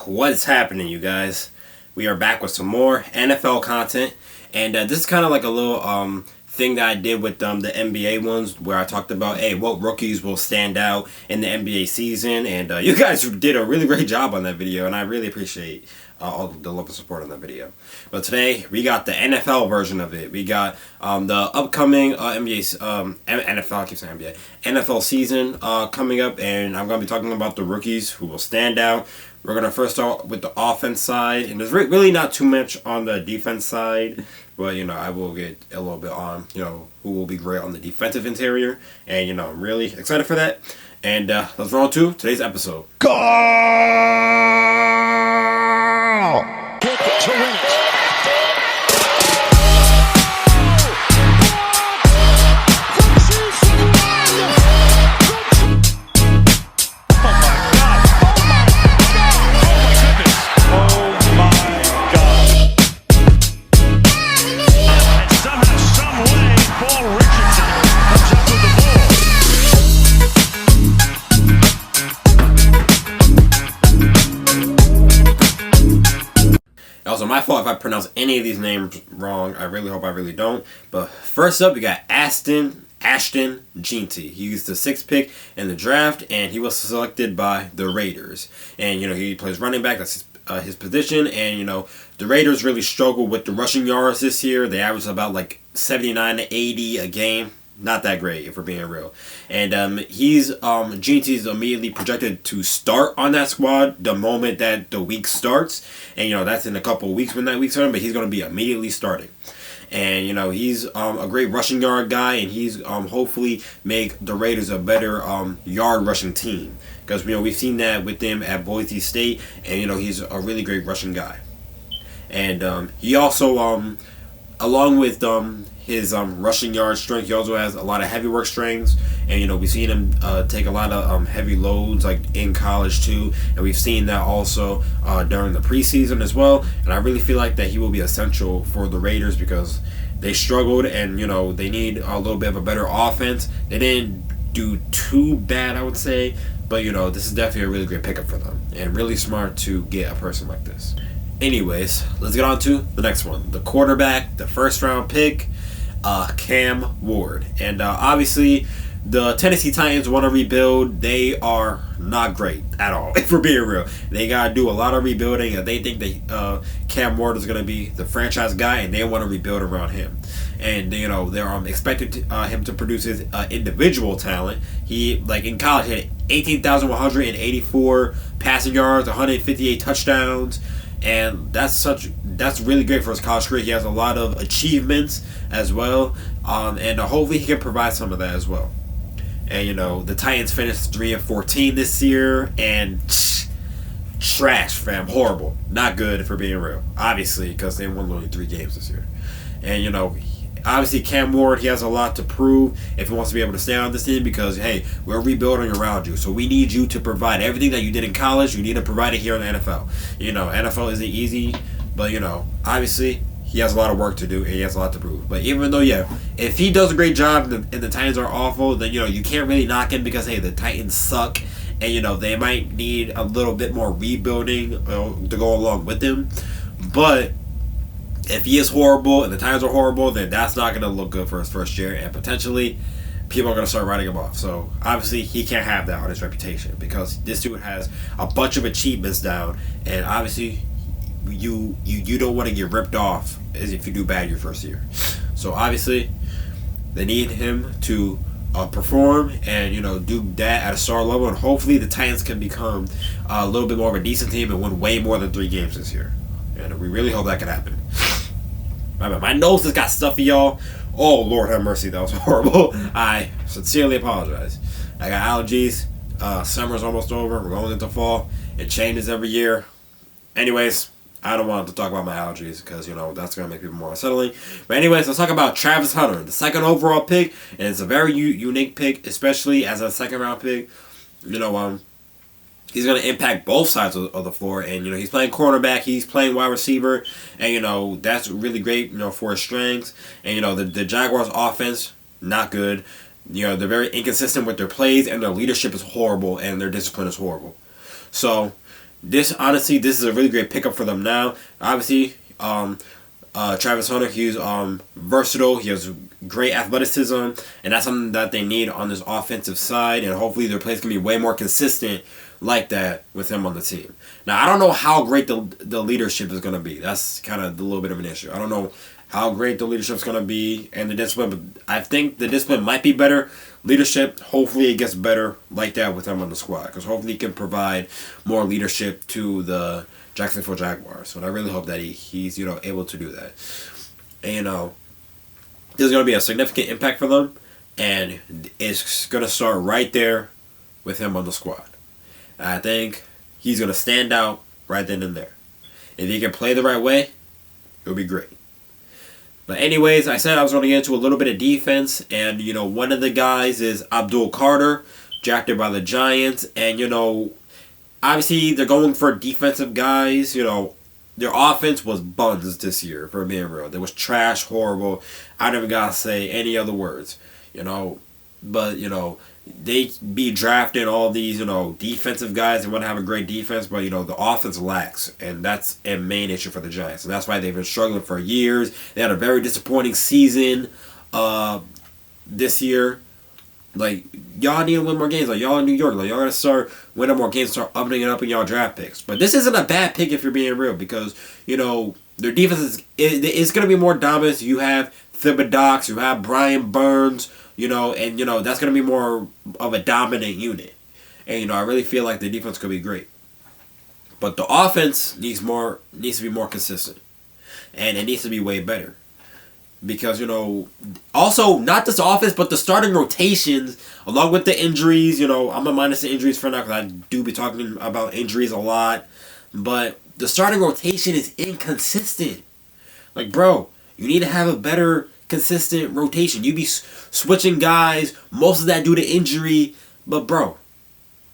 What's happening, you guys? We are back with some more NFL content, and this is kind of like a little thing that I did with the NBA ones, where I talked about, hey, what rookies will stand out in the NBA season, and you guys did a really great job on that video, and I really appreciate all the love and support on that video. But today we got the NFL version of it. We got the upcoming NFL, I keep saying NBA, NFL season coming up, and I'm going to be talking about the rookies who will stand out. We're going to first start with the offense side, and there's really not too much on the defense side, but, I will get a little bit on, who will be great on the defensive interior, and, I'm really excited for that. And let's roll to today's episode. Go! Kick to win it. Also, my fault if I pronounce any of these names wrong. I really hope I really don't. But first up, we got Ashton Jeanty. He's the 6th pick in the draft, and he was selected by the Raiders. And, he plays running back. That's his position. And, the Raiders really struggled with the rushing yards this year. They averaged about 79 to 80 a game. Not that great, if we're being real. And Jeanty's immediately projected to start on that squad the moment that the week starts. And, that's in a couple of weeks when that week starts, but he's going to be immediately starting. And, he's a great rushing yard guy, and he's hopefully make the Raiders a better yard rushing team. Because, we've seen that with them at Boise State, and, he's a really great rushing guy. And he also, along with his rushing yard strength, he also has a lot of heavy work strengths, and we've seen him take a lot of heavy loads in college too, and we've seen that also during the preseason as well. And I really feel like that he will be essential for the Raiders because they struggled, and they need a little bit of a better offense. They didn't do too bad, I would say, but this is definitely a really great pickup for them, and really smart to get a person like this. Anyways, let's get on to the next one. The quarterback, the first round pick, Cam Ward. And obviously, the Tennessee Titans want to rebuild. They are not great at all, if we're being real. They got to do a lot of rebuilding, and they think that Cam Ward is going to be the franchise guy, and they want to rebuild around him. And, they're expecting him to produce his individual talent. He, in college, he had 18,184 passing yards, 158 touchdowns. And that's really great for his college career. He has a lot of achievements as well, and hopefully he can provide some of that as well. And the Titans finished 3-14 this year, and trash, fam, horrible, not good if we're being real. Obviously, because they won only 3 games this year, and obviously, Cam Ward, he has a lot to prove if he wants to be able to stay on this team because, hey, we're rebuilding around you. So we need you to provide everything that you did in college. You need to provide it here in the NFL. NFL isn't easy, but, obviously, he has a lot of work to do and he has a lot to prove. But even though, if he does a great job and the Titans are awful, then, you can't really knock him because, hey, the Titans suck. And, they might need a little bit more rebuilding to go along with him. But if he is horrible and the Titans are horrible, then that's not going to look good for his first year, and potentially people are going to start writing him off. So obviously he can't have that on his reputation because this dude has a bunch of achievements down, and obviously you don't want to get ripped off as if you do bad your first year. So obviously they need him to perform and do that at a star level, and hopefully the Titans can become a little bit more of a decent team and win way more than 3 games this year. And we really hope that can happen. My nose has got stuffy, y'all. Oh, Lord have mercy. That was horrible. I sincerely apologize. I got allergies. Summer's almost over. We're going into fall. It changes every year. Anyways, I don't want to talk about my allergies because, that's going to make people more unsettling. But anyways, let's talk about Travis Hunter, the 2nd overall pick. And it's a very unique pick, especially as a 2nd round pick. He's going to impact both sides of the floor. And, he's playing cornerback. He's playing wide receiver. And, that's really great, for his strengths. And, the Jaguars offense, not good. They're very inconsistent with their plays. And their leadership is horrible. And their discipline is horrible. So, this is a really great pickup for them now. Obviously, Travis Hunter, he's versatile. He has great athleticism, and that's something that they need on this offensive side. And hopefully, their plays can be way more consistent like that with him on the team. Now, I don't know how great the leadership is going to be. That's kind of a little bit of an issue. I don't know how great the leadership is going to be and the discipline, but I think the discipline might be better. Leadership, hopefully, it gets better like that with him on the squad, because hopefully, he can provide more leadership to the Jacksonville Jaguars. So I really hope that he's able to do that. And this is going to be a significant impact for them, and it's going to start right there with him on the squad. And I think he's going to stand out right then and there. If he can play the right way, it'll be great. But anyways, I said I was going to get into a little bit of defense, and one of the guys is Abdul Carter, drafted by the Giants, and obviously, they're going for defensive guys. Their offense was buns this year, for being real. It was trash, horrible. I don't even got to say any other words. But, they be drafting all these, defensive guys and want to have a great defense, but, the offense lacks. And that's a main issue for the Giants. And that's why they've been struggling for years. They had a very disappointing season this year. Like, y'all need to win more games. Like, y'all in New York. Like, y'all gotta start winning more games, start upping it up in y'all draft picks. But this isn't a bad pick if you're being real, because, their defense is going to be more dominant. You have Thibodeaux, you have Brian Burns, and, that's going to be more of a dominant unit. And, I really feel like the defense could be great. But the offense needs to be more consistent. And it needs to be way better. Because, also, not just the offense, but the starting rotations, along with the injuries, I'm going to minus the injuries for now, because I do be talking about injuries a lot. But the starting rotation is inconsistent. Like, bro, you need to have a better, consistent rotation. You be switching guys, most of that due to injury. But, bro,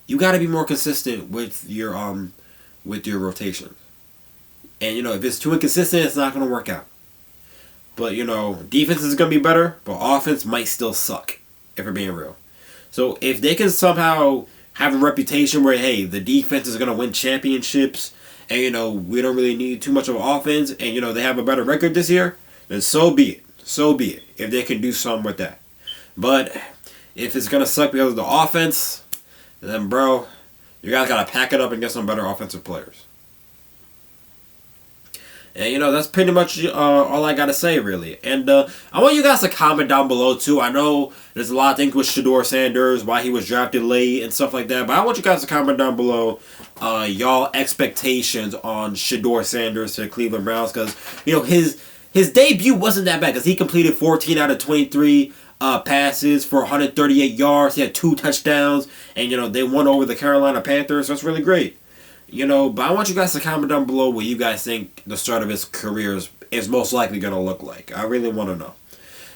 you got to be more consistent with your rotation. And, if it's too inconsistent, it's not going to work out. But, defense is going to be better, but offense might still suck, if we're being real. So, if they can somehow have a reputation where, hey, the defense is going to win championships, and, we don't really need too much of an offense, and, they have a better record this year, then so be it. So be it, if they can do something with that. But, if it's going to suck because of the offense, then, bro, you guys got to pack it up and get some better offensive players. And, that's pretty much all I got to say, really. And I want you guys to comment down below, too. I know there's a lot of things with Shedeur Sanders, why he was drafted late and stuff like that. But I want you guys to comment down below y'all expectations on Shedeur Sanders to the Cleveland Browns. Because, his debut wasn't that bad. Because he completed 14 out of 23 passes for 138 yards. He had 2 touchdowns. And, they won over the Carolina Panthers. So that's really great. But I want you guys to comment down below what you guys think the start of his career is most likely going to look like. I really want to know.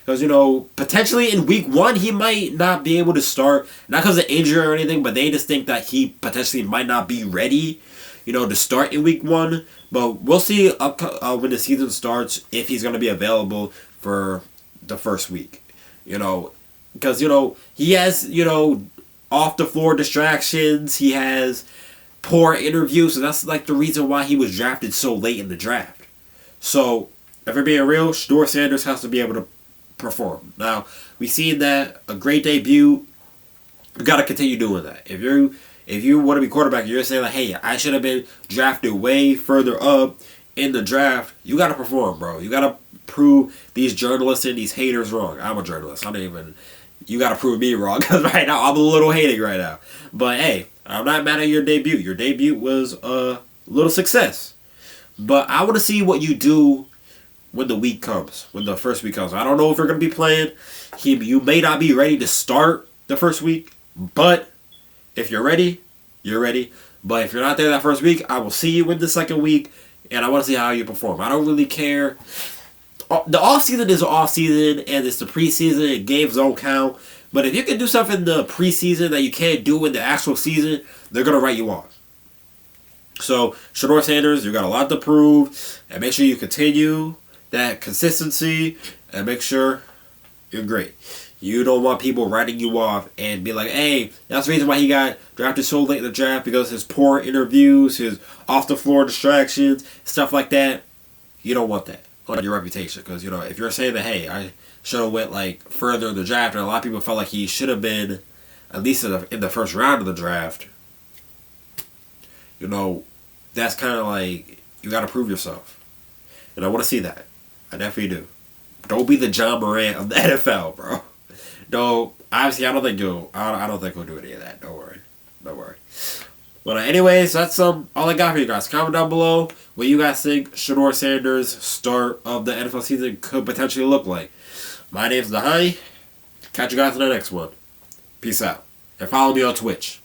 Because, potentially in week 1, he might not be able to start. Not because of injury or anything, but they just think that he potentially might not be ready, to start in week 1. But we'll see when the season starts if he's going to be available for the first week. Because, he has, off the floor distractions. He has poor interviews, so that's like the reason why he was drafted so late in the draft. So, if we're being real, Shedeur Sanders has to be able to perform. Now, we've seen that a great debut. You got to continue doing that. If you want to be quarterback, you're saying like, hey, I should have been drafted way further up in the draft. You got to perform, bro. You got to prove these journalists and these haters wrong. I'm a journalist. You got to prove me wrong, because right now I'm a little hating right now. But hey, I'm not mad at your debut. Your debut was a little success. But I want to see what you do when the week comes, when the first week comes. I don't know if you're going to be playing. You may not be ready to start the first week, but if you're ready, you're ready. But if you're not there that first week, I will see you in the second week, and I want to see how you perform. I don't really care. The offseason is offseason, and it's the preseason, and games don't count. But if you can do something in the preseason that you can't do in the actual season, they're going to write you off. So, Shedeur Sanders, you got a lot to prove. And make sure you continue that consistency. And make sure you're great. You don't want people writing you off and be like, hey, that's the reason why he got drafted so late in the draft, because his poor interviews, his off-the-floor distractions, stuff like that. You don't want that on your reputation. Because, if you're saying that, hey, I should have went, further in the draft, and a lot of people felt like he should have been at least in the first round of the draft, that's kind of you got to prove yourself. And I want to see that. I definitely do. Don't be the John Morant of the NFL, bro. No, obviously, I don't think we'll do any of that. Don't worry. But anyways, that's all I got for you guys. Comment down below what you guys think Shedeur Sanders' start of the NFL season could potentially look like. My name's Dahani. Catch you guys in the next one. Peace out. And follow me on Twitch.